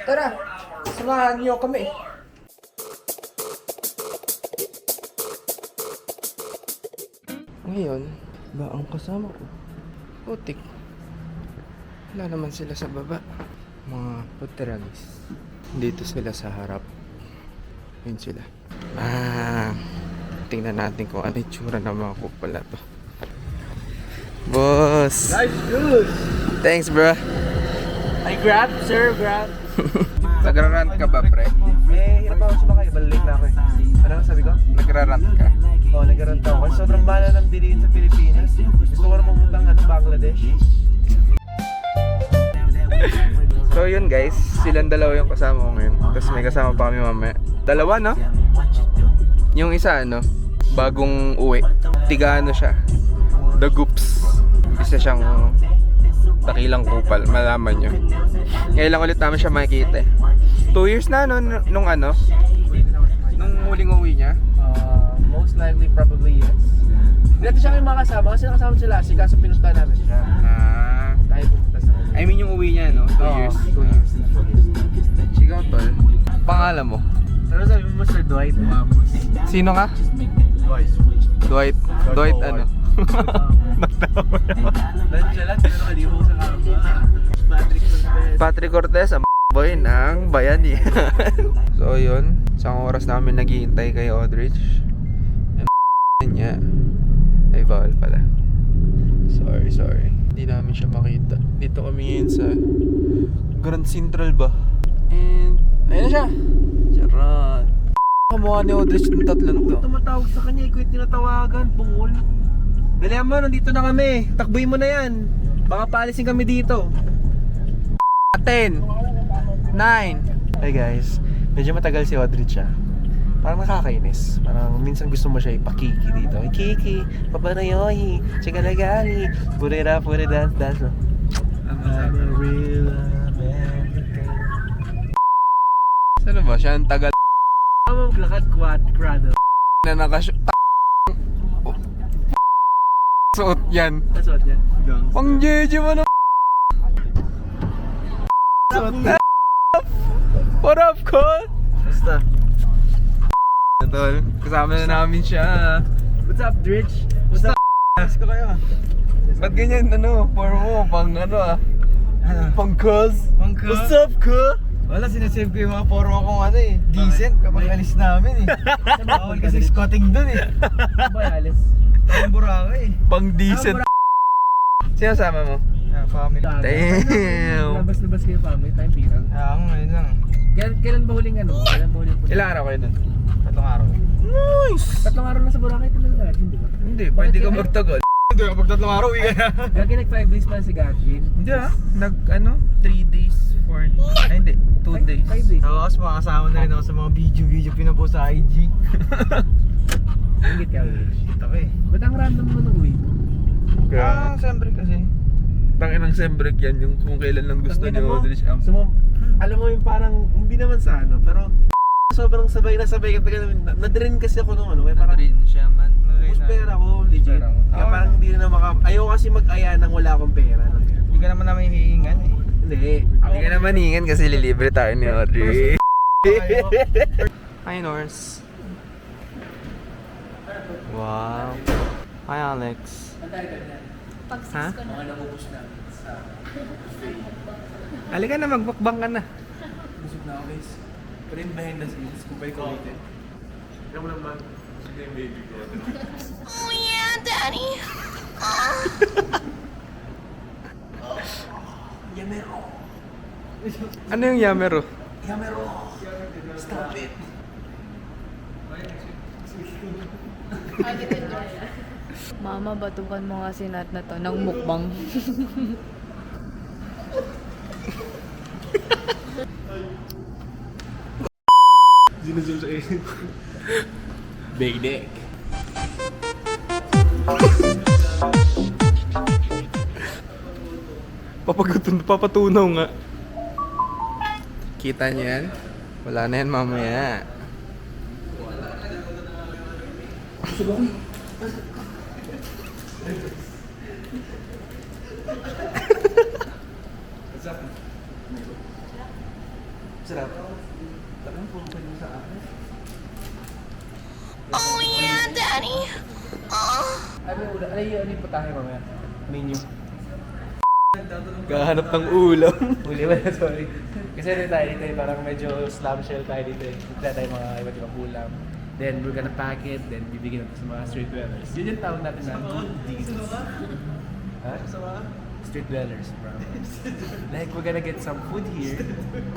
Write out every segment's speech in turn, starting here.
Tara, samahan niyo kami. Ngayon, ba ang kasama ko? Putik. Wala naman sila sa baba. Mga puteragis. Dito sila sa harap. Yun sila. Tingnan natin kung ano yung tsura ng mga kupal na to. Boss! Nice shoes! Thanks, bro. I grab, sir, grab. Nagrarant ka ba, pre? Hirap ako sumakay. Balik na ako eh. Ano sabi ko? Nagrarant ka? Oo, nag-rant ako. Kasi sobrang mahal ng bilihin sa Pilipinas. Gusto ko na pumunta Bangladesh. So yun guys, silang dalawa yung kasama ko ngayon. Tapos may kasama pa kami mamaya. Dalawa, no? Yung isa, ano, bagong uwi. Tiga ano siya, The Goops. Isa siyang dakilang kupal, malaman nyo. Ngayon lang ulit namin siya makikita eh. 2 years na, no? Nung ano? Nung huling uwi niya? Most likely, probably yes. Hindi natin siya kayo makasama kasi nakasama sila si kaso pinunta namin siya. Tayo pumunta sa kanya. I mean yung uwi niya, no? 2 years. 2 years na. Sigaw, tol. Pangalan mo? Ano sabi mo, Mr. Dwight Ramos? Sino ka? Dwight. Dwight. Dwight ano? Lansya lang, pero hindi mo sa kama. Patrick Cortez. Patrick Cortez, ang boy ng Bayani. So yun, isang oras namin naghihintay kay Aldrich. Niya. Ay, bawal pala. Sorry. Hindi namin siya makita. Dito kami ngayon sa Grand Central ba? And, ayun na siya. Charot. Kamukha ni Aldrich ng tatlong to. Tumatawag sa kanya, ikaw yung tinatawagan, bungol. Dalihan mo, nandito na kami. Takboy mo na yan. Baka paalisin kami dito. 10 9. Hey guys, medyo matagal si Aldrich siya. Parang nakakainis. Parang minsan gusto mo siya ipakiki dito. Kiki, paparayohi, chikalagali, purira, dance. I'm a real American. Saan ba? Siya ang tagal Tama maglakad, quad. na suot yan. That's what yan. Pang jeje mo na. What up, Cole? Basta. Tol, kasama na namin siya. What's up, Dritch? What's up? Ask ko kayo. Ba't ganyan, ano, for mo, pang ano pang cuz? What's up, ka? Wala, sinasave ko yung mga poro akong ano eh. Decent kapag alis namin eh. Bawal kasi squatting dun eh. Ano ba alis? Ang Boracay eh. Pang decent. Sino sama mo? Family. Damn. Labas-labas kayo family, time pirang. Ako ngayon lang. Kailan ba huling ano? Ilang araw kayo dun? 3 araw. Nice! 3 araw na sa Boracay talaga, hindi ba? Hindi, pwede ka magtagal. Hindi, kapag 3 araw, uwi ka na. Gagi nag 5 days pa si Gatwin. Hindi nag 3 days, 4 ay hindi, 2 days. 5 days. Oo, kasi makasama na rin ako sa mga video pinapost sa IG. Ingit ka, Wish. Ito ka eh. Ba't ang random mo nang uwi mo? Siyempre kasi. Tangin ng sembrek yan, yung kung kailan lang gusto ni Aldrich. Alam mo yung parang, hindi naman sa ano, pero sobrang sabay ka na-drain kasi ako nung ano, kaya parang siya man. push pera ko, legit. Kaya parang hindi na ayaw kasi mag-aya nang wala akong pera. Hindi ka naman namin hihingan eh. Hindi. Hindi ka naman hingan kasi lilibre tayo ni Audrey. Hi, Norse. Wow. Hi, Alex. Ha? Halika na, magbakbang ka na. Busog na ako guys. Pero yung behind the scenes, kung pa'y kulitin. Alam mo naman, yung baby ko. Oh yeah, Daddy. Yamero. Ano yung Yamero? Yamero. Stop it. Mama, batukan mo nga si Nat na to ng mukbang. Zinazum sa iyo. Big dick. Papatunaw nga. Kita niyo yan? Wala na yan mamaya. Sarap. Parang puro pa sa akin. Oh yeah, Daddy. Oh. Ano yung putahe mamaya? Menu. Kahanap ng ulam. Uli ba? Sorry. Kasi rin tayo dito parang medyo slam shell tayo dito Wala tayo mga iba't ibang ulam. Then we're gonna pack it, then bibigyan natin sa mga street dwellers. Yun yung tawag natin na good deeds. Ha? Street dwellers, bro. Like we're gonna get some food here,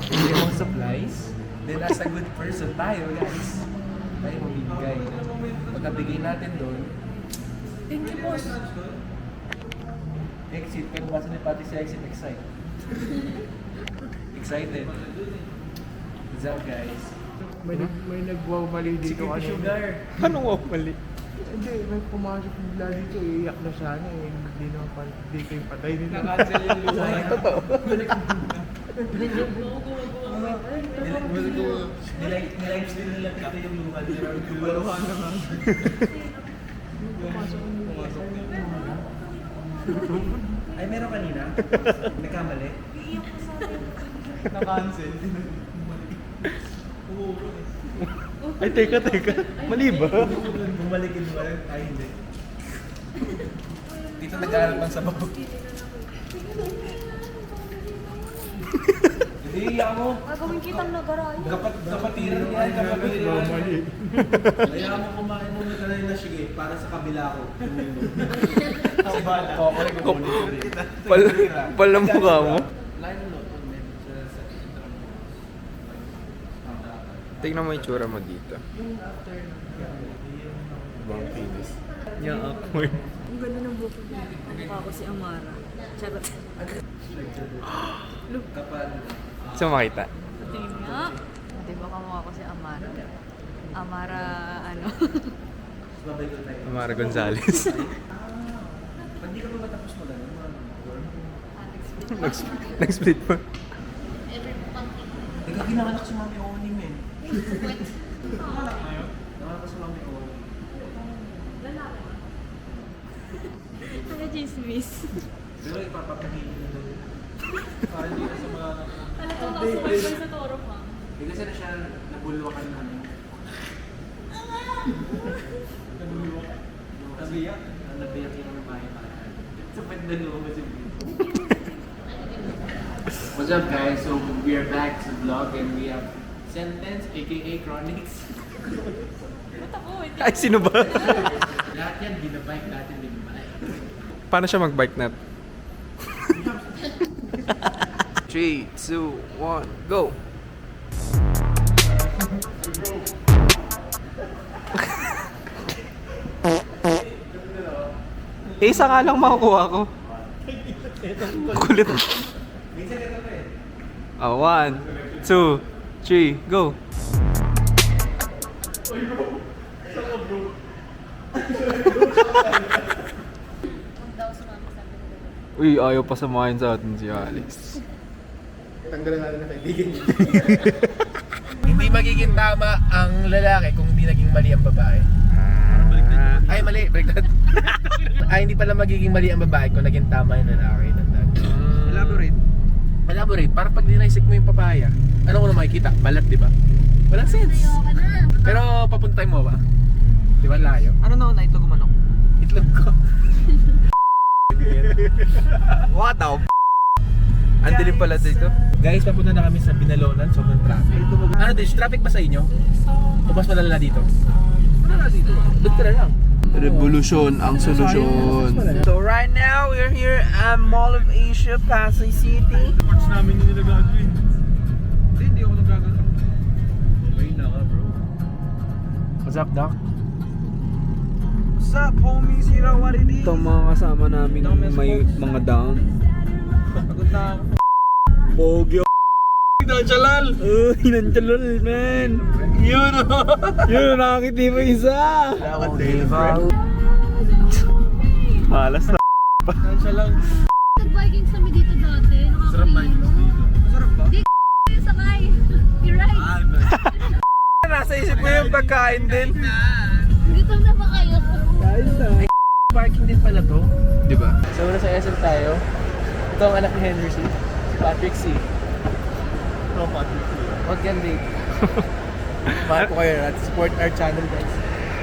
bigyan mga supplies, then as a good person tayo, guys. Tayo mamibigay. Pagkabigay natin doon, thank you, boss. Exit, pero basa ni Pati si Exit Excite. Excited. What's up, guys? May nagwaw mali dito Chicken sugar. Anong wow mali? Hindi, may pumasok bigla dito, iiyak na siya na eh. Hindi naman pa, hindi kayo patay din. Na-cancel yung luha. Totoo. Nilive stream nila kasi yung luha. Luha naman. Ay, meron kanina? Nagkamali? Na-cancel. Ay, teka. Mali ba? Bumalik yung luha. Ay, hindi. Dito nag-aaral ng sabaw. Hindi, iyak mo. Gagawin kitang nagarayo. Kapatiran yan, kapatiran. Mali. Kaya mo kumain mo na na sige, para sa kabila ko. Pal na mukha mo. Tingnan mo yung tsura mo dito. Ibang pinis. Yung awkward. Ang ganda ng buko niya. Ang mukha ko si Amara. Charot. Gusto mo makita? Tingin nga. Diba kamukha ko si Amara? Amara, ano? Amara Gonzalez. Hindi ka ba matapos mo lang? Nag-split pa. Teka, ginanganak si Mami Oni, men. Nanganak si Mami Oni. Ano chismis? Pero ipapapahingin na doon. Parang dito sa mga... Ano to? Nakasabay sa toro pa. Eh kasi na siya nabulwakan na ano. Nabiyak. Nabiyak yung mga bahay pa. Sa pwede na lumabas yung video. What's up guys? So we are back sa vlog and we have Sentence aka Chronics. Ba't ako? Hindi. Ay, sino ba? Lahat yan, binabike natin, binabike. Paano siya mag-bike nap? 3, 2, 1, go! Isa nga lang makukuha ko. Kulit. Oh, 1, 2, 3, go! Uy, ayaw pa samahin sa atin si Alex. Tanggalan natin na kaibigan. Hindi magiging tama ang lalaki kung hindi naging mali ang babae. Ay, mali. Baliktad. Ay, hindi pala magiging mali ang babae kung naging tama yung lalaki. Elaborate. Elaborate. Para pag dinaisik mo yung papaya, ano ko na makikita? Balat, di ba? Walang sense. Pero papunta mo ba? Di ba layo? Ano na itlog manok? Itlog ko. What the Ang dilim pala dito. Guys, papunta na kami sa Binalonan. Sobrang traffic. Ano din? Traffic ba sa inyo? O mas malala dito? Malala dito. Doon ka na lang. Revolusyon ang solusyon. So right now, we're here at Mall of Asia, Pasay City. Parts namin yung nilagagawin. Hindi ako nagagawin. Okay na ka bro. What's up, Doc? What's up homies? You know what it is? Itong mga kasama namin may mga down. Pagod na ako. Pogyo. Nanchalal! Hinantalol, man. Yun o! Yun, nakakiti mo isa. Malas na. Nanchalal. Nag-Vikings kami dito dati. Sarap ba yung dito? Masarap ba? Di sakay. You're right. Nasa isip mo yung pagkain din. Dito na ba kayo? Parking din pala to. Di ba? So, nasa SM tayo. Ito ang anak ni Henry C. Si Patrick C. tropa. Huwag yan, Dave. Mahal po kayo at support our channel, guys.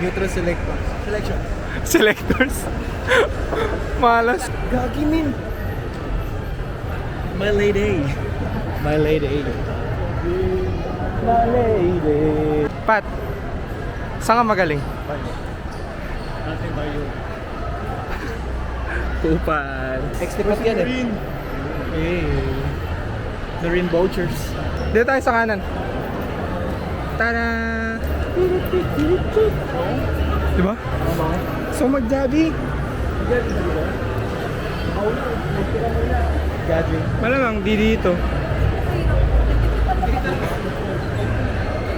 Neutral selectors. Selection. Selectors. Malas. Gagi, min. My lady. My lady. My lady. Pat, saan ka magaling? Nothing by you. Upan. Extipat yan eh. Hey. The rim vouchers. Dito tayo sa kanan. Tada! Diba? So magjabi. Gadget. Malamang di dito.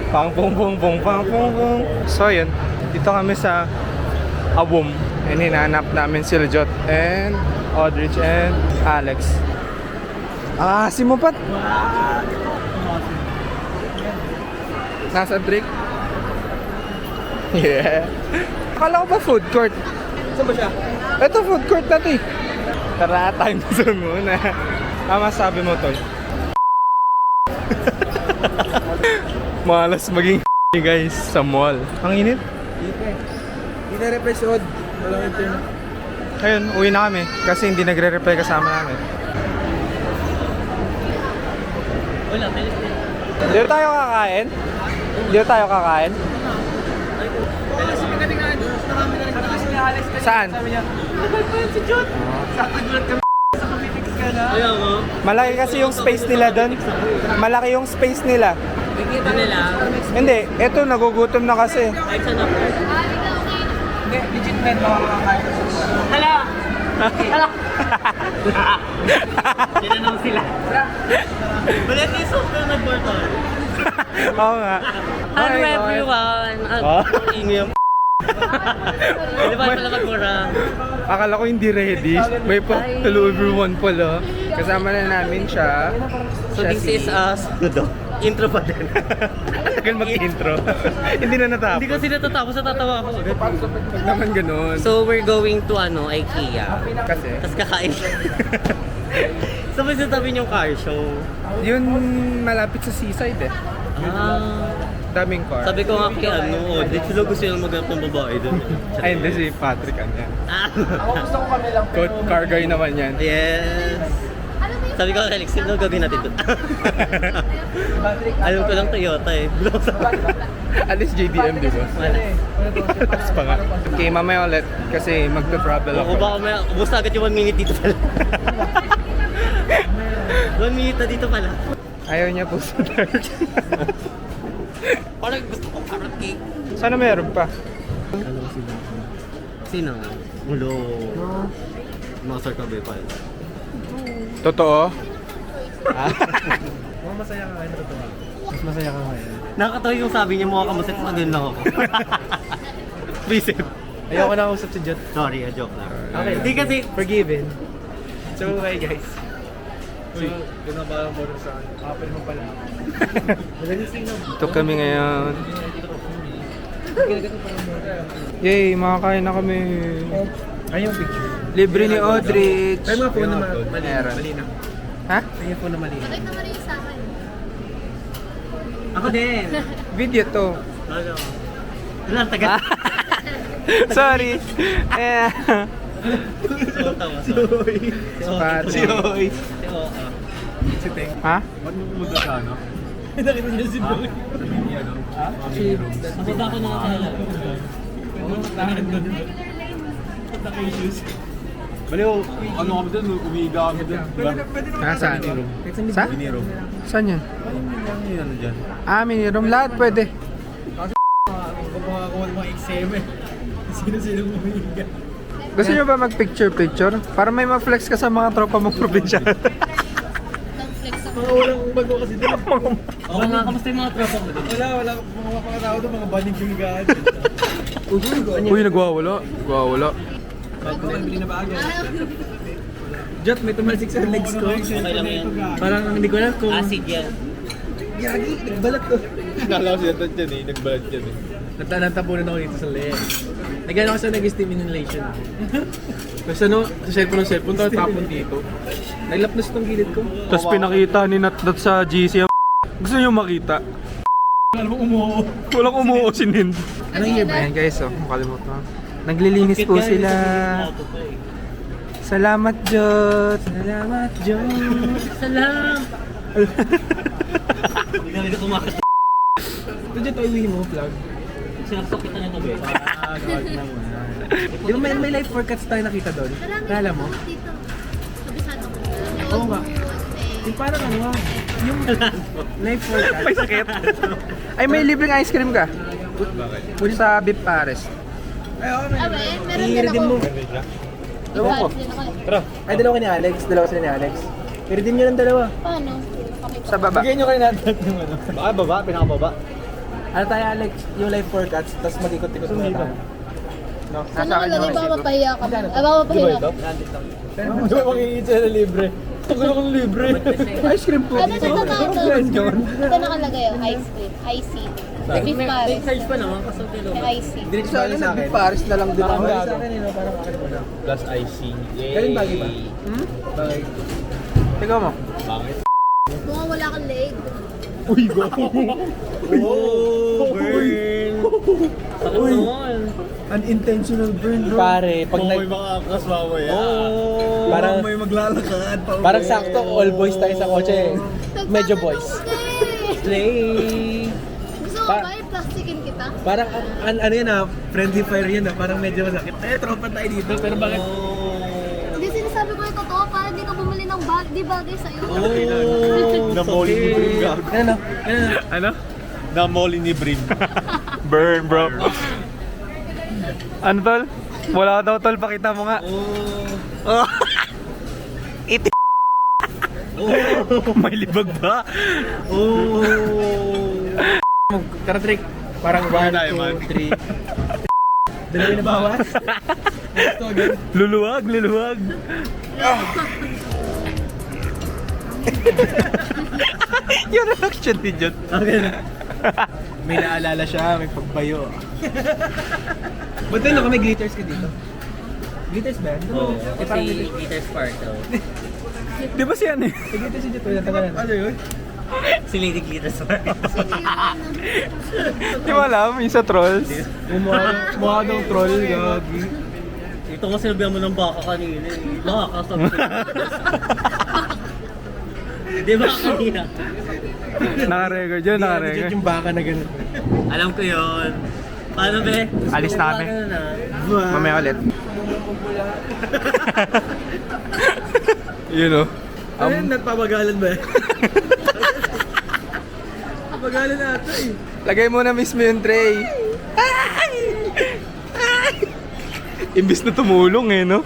Pang pong pong pong pang pong pong. So yun, dito kami sa Awom. And hinanap namin sila Jot and Audrich and Alex. Ah, si Mupat. Nasa trick. Yeah. Akala ko ba food court? Saan ba siya? Ito food court na to eh. Tara, time zone muna. Masabi mo tol. Malas maging guys sa mall. Ang init. Hindi na represyon. Walang internet. Ayun, uwi na kami kasi hindi nagre-reply kasama namin. Wala, bilis din. Dito tayo kakain? Dito tayo kakain? Saan? Ayaw mo? Malaki kasi yung space nila doon. Malaki yung space nila. Ito nila. Hindi, eto nagugutom na kasi. Kahit saan ako. Hindi, legit men makakakain. Hala! Hala! Tinanong sila. Balit yung software nag-barton. Oo nga. Hello Okay, everyone! Oh. Ingay ang Hindi ba pala magmura? Akala ko hindi ready. May pa, hello everyone pala. Kasama na namin siya. So Siya this si- is us. Intro pa din. Tagal mag-intro. Hindi na natapos. Hindi kasi natatapos sa tatawa ako. Pag naman ganun. So we're going to IKEA. Kasi, Tapos kakain. Sabay sa tabi yung car show. yun malapit sa seaside eh. Ah. Daming car. Sabi ko nga kay di sila gusto yung maghanap ng babae doon. Ay, hindi si Patrick ano yan. Ah. Gusto ko kami lang. Car guy naman yan. Yes. Sabi ko kay Alex, sino gagawin natin doon? Alam ko lang Toyota eh. At least JDM, di ba? Wala. Tapos pa nga. Okay, mamaya ulit kasi magta-travel ako. Ako baka may ubos na agad yung 1 minute dito pala. 1 minute na dito pala. Ayaw niya po sa dark. Parang gusto ko carrot cake. Sana meron pa. Sino? Ulo. Master ka ba pa? Totoo? Mukhang masaya ka ngayon, totoo. Mas masaya ka ngayon. Nakakatawa yung sabi niya mukha kamusit sa ganun lang ako. Reset. Ayoko na usap si Jot. Sorry, a joke lang. Okay. Hindi kasi Forgiven. So, okay guys. Uy, ginabalang mo rin sa akin. Kapal mo pala. Magaling sino. Ito kami ngayon. Yay, makakain na kami. Ay, yung picture. Libre ni Audrich. Ay, mga phone na Meron. malinaw. Ha? Ay, yung phone na malinaw. Bakit naman yung sa akin? Ako din. Video to. Ano? Wala, tagal. Sorry. Eh. So, tawa. Si Hoy. Patrick. Si Hoy. Si Teng. Ha? Ba't mo pumunta sa ano? Nakita niya si Hoy. Ano? Ha? Napunta ako na sa lalaki. Baliw, ano kami doon? Umiga kami doon. Diba? Saan? Sa? Biniro. Saan yan? Ano dyan? Ah, miniroom. Lahat pwede. Kumakakuha ng mga XM eh. Sino-sino umiiga. Gusto nyo ba mag-picture-picture? Para may ma-flex ka sa mga tropa mong probinsya. Nag-flex ako. Mga walang bago kasi doon. Oo nga, kamusta yung mga tropa mo doon? Wala. Mga pakatao doon, mga banig yung higaan. Uy, nagwawala. Nagwawala. Bili na ba agad? Jot, may tumalsik sa legs ko. Okay lang yan. Parang hindi ko alam kung... Acid yan. Yagi, nagbalat ko. Nakala ko siya dyan eh, nagbalat dyan eh. Natapunan ako dito sa leg. Nagano ako sa nag-steam inhalation. Tapos ano, sa cellphone, tapos tapon dito. Naglapnos itong gilid ko. Tapos pinakita ni Natnat sa GC. Gusto niyo makita? Walang umuo si Nind. Anong year ba yan guys? Oh, makalimutan. Naglilinis po sila. Salamat, Diyos! Salamat, Diyos! Salam! Hindi kami na kumakas. Ito dyan tayo mo, vlog. Sinaksak kita nito, be. Gawag naman. Di ba may life forecast tayo nakita doon? Naalala mo? Dito. Kabisado ko. Oo nga. Yung parang ano, yung life forecast. May sakit. Ay, may libreng ice cream ka. Bakit? Sa Beef Paris. Abe, meron din I-redeem ako. mo. Ewan ko. Tara. Ay, dalawa ka ni Alex. Dalawa sila ni Alex. I-redeem nyo ng dalawa. Paano? Okay. Sa baba. Bigyan nyo kayo natin yung ano. Baka baba, pinakababa. Ano tayo, Alex? Yung life forecast, tapos mag-ikot-ikot muna tayo. No? Saan nakalagay ba mapahiya ka? Ah, ba mapahiya ka? Hindi mo makikita sila na libre. Ang gulo kong libre. Ice cream po. Ano ito na ito? Ito nakalagay oh, ice cream. Ice Beef Paris. Charge pa naman, kasi kilo. May ice Diretso sa akin, Beef Paris na lang din ako. Sa akin, parang akin mo lang. Plus IC. Galing bagay ba? Bagay. Tingnan mo. Bakit? Mukhang wala kang leg. Uy, go! Oh, burn! Uy! Unintentional burn, bro. Pare, pag Kung may makakas mamaya. Parang may maglalakad pa. parang sakto, all boys tayo sa kotse. Medyo boys. Slay! Gusto mo ba i-plastikin kita? Parang, ano yan friendly fire yan parang medyo masakit. Tropa tayo dito, pero bakit? Hindi sinasabi ko yung totoo para hindi ka bumili ng bag. Di bagay sa'yo. Na-molly ni Brim gag. Ano? Ano? Na-molly ni Brim. Burn, bro. Ano, tol? Wala daw, tol. Pakita mo nga. Oh. Iti. May libag ba? Oh. Tara, trick. Parang 1, 2, 3. Dalawa na bawas. Luluwag, luluwag. Yung reaction ni Jot. May naalala siya, may pagbayo. Ba't tayo may glitters ka dito? Glitters ba? Oo, kasi Peter Sparkle. Di ba siya eh? May glitters si Jito, natagalan. Ano yun? Si Lady Glitter Sparkle. Di mo alam, yung sa trolls. Mukha daw troll, gagi. Ito nga sinabihan mo ng baka kanina eh. Baka, sabi ko. Di ba kanina? Naka-record yun, naka-record. Yung baka na gano'n. Alam ko yun. Paano be? Alis na kami. Mamaya ulit. Yun o. Ano yun, nagpapagalan ba? Papagalan ata eh. Lagay mo na mismo yung tray. Imbis na tumulong eh, no?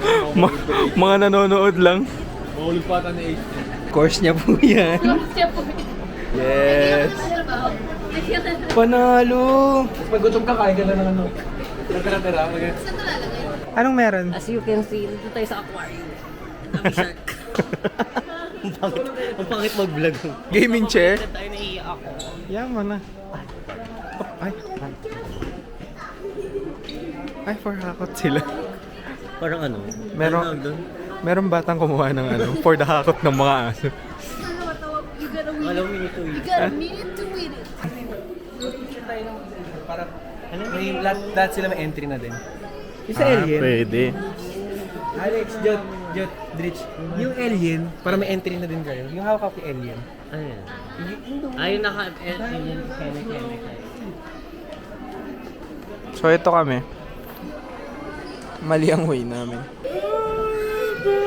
Mga nanonood lang. Mahulog pa ata ni H. Course niya po yan. Siya po. Yes. Saan Panalo. Tapos pag gutom ka, kain ka na ng ano. Tara-tara. ito lalagay? Anong meron? As you can see, dito tayo sa aquarium. Dami shark. Ang pangit mag-vlog. Gaming chair? Tayo naiiyak ako. Yaman na. Ay. Ay, for hakot sila. Parang ano? Meron- Ano tawag doon? Meron batang kumuha ng ano, for the hakot ng mga aso. You gotta win Alam it. mo nito You eh. gotta mean it to win it. Parang, may lahat sila may entry na din. Yung sa alien, Pwede. Alex, Jot, Dritch, yung alien, para may entry na din kayo. Yung hawak yung alien. Ayun. Ayun naka... So ito kami. Mali ang way namin.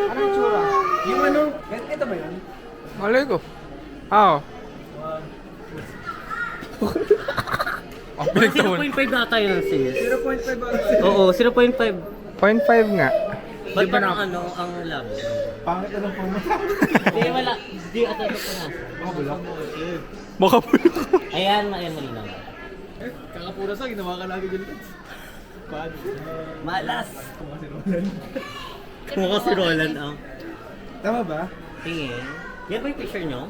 Anong tsura? Yung ano, ito ba yun? Malay ko. Ah. Oh, pinagtawon. 0.5 data yun sis. 0.5 ba? Oo, 0.5. 0.5 nga. Ba't parang ano ang lab? Pangit na lang po mo. Hindi, wala. Hindi, ito po na. Baka bulok. Ayan, malinaw. Kakapura sa, ginawa ka lagi dyan. Paano? Malas! Mukha si Roland ang... Tama ba? Tingin. Yan ba yung picture nyo?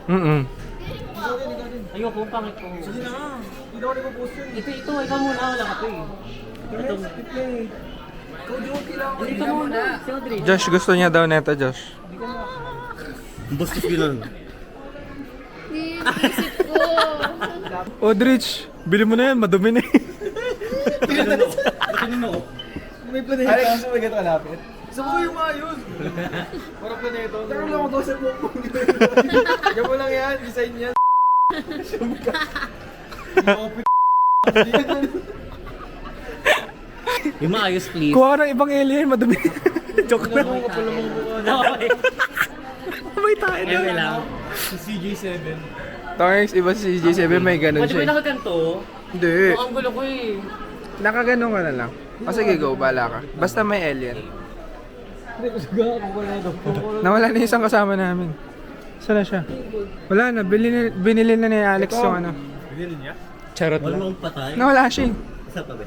Ayoko, pangit ko. Sige na. Hindi ako nag-post yun. Ito, ikaw muna. Wala ka to eh. Ito. Play. Ikaw di mo kailangan. Hindi ka muna. Si Audrey. Josh, gusto niya daw neto, Josh. Bastos gano'n. Hindi, naisip ko. Audrich, bili mo na yan, madumi na eh. May planeta. Alex, gusto mo ganito kalapit? Gusto ko yung maayos. Parang planeta. Tara lang ako sa buong. Yan mo lang yan, design yan. Yung maayos, please. Kuha ka ng ibang alien, madumi. Joke na. May tayo na. Anyway lang. Si CJ7. Thanks, iba si CJ7, may ganun Pwede ba siya. nakaganto? Hindi. Ang gulo ko eh. Nakaganon ka na lang. O sige, go, bala ka. Basta may alien. Hindi ko saga ako wala daw. Nawala na isang kasama namin. Saan na siya? Wala na, binili na ni Alex yung ano. Binili niya? Charot Wala lang. mong patay. Nawala siya eh. Isa pa ba?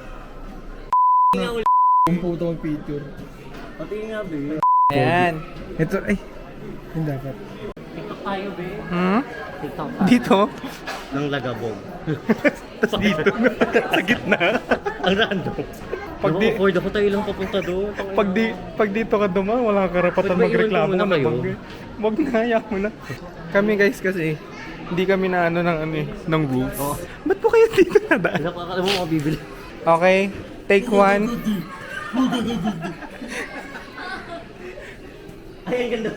Yung puto ng picture. Pati nga, be. Ayan. Ito, ay. Hindi dapat. TikTok tayo, be. Hmm? TikTok tayo. Dito? Ng lagabog. Tapos dito. Sa gitna. Ang random. Pag Pag di- afford ako tayo lang papunta doon. Pag dito ka dumaan, wala kang karapatan Pwede ba magreklamo iwan ko ka muna na kayo? bang. Wag na, hayak mo na. Kami guys kasi, hindi kami na ano ng ano eh, ng rules. Oh. Ba't po kayo dito nadaan? Nakakala mo mabibili. Okay, take one. Ay, ang ganda.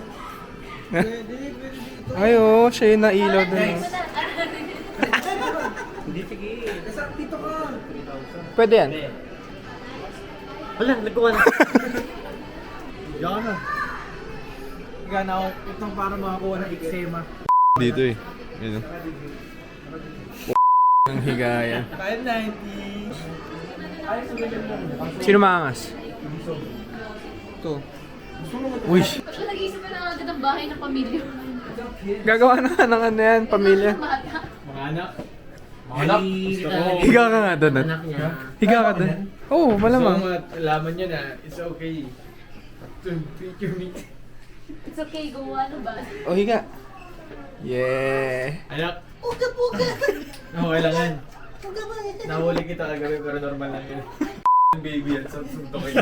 Ay oh, siya yung nailaw dun. eh. Hindi, sige. Pwede yan. Wala, nagkuha na. Yan na. Gana ako. Itong para makakuha ng eczema. Dito eh. Yun. Ang higaya. 590. Sino maangas? Ito. Uy, Nag-iisip na lang agad ang bahay ng pamilya. gagawa na ka ng ano yan, pamilya. Bata. Mga anak. Higa ka nga doon. Anak niya. Higa ka doon. Oo, oh, malamang. So, alaman niya na it's okay. To picture me. It's okay, go ano ba? Oh, higa. Yeah. Anak. Puga. Okay lang yan. Nahuli kita kagabi pero normal lang yun. Baby yan, suntukin.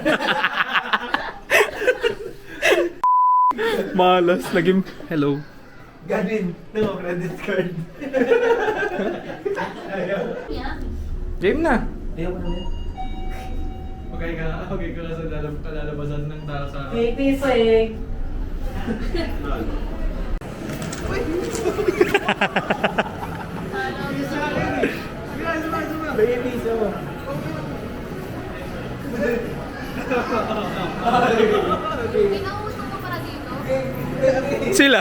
Malas, naging hello. Gadin, no credit card. Yeah. Game na. Okay ka sa lalabasan ng tao sa... Pising. Baby, so... Pinausap ko para dito. Sila.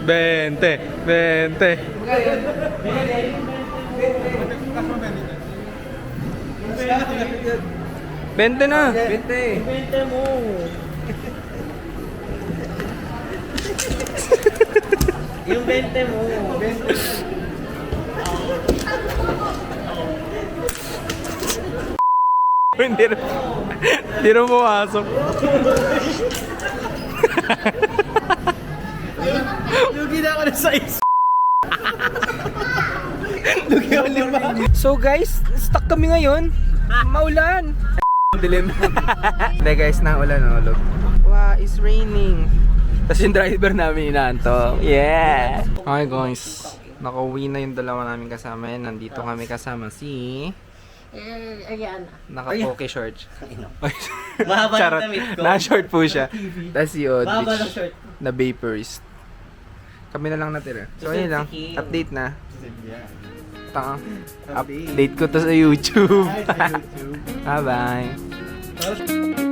Bente. Bente. Bente na. Bente. Bente mo. Yung bente mo. Hindi na. Hindi na pumasok. Lugi na ako na size. So guys, stuck kami ngayon. Maulan. Dilim. Hindi guys, naulan ulog. Wow, it's raining. Tapos yung driver namin inaanto. Yeah. Okay guys, nakauwi na yung dalawa namin kasama. Yan, nandito kami kasama si... Ayan. Naka-poke short. Mahaba Charot. ng damit ko. Na-short po siya. Tapos si Mahaba ng Audrich short. na vaporist. Kami na lang natira. So yun lang, update na. Tanga. Update ko to sa YouTube. Bye-bye.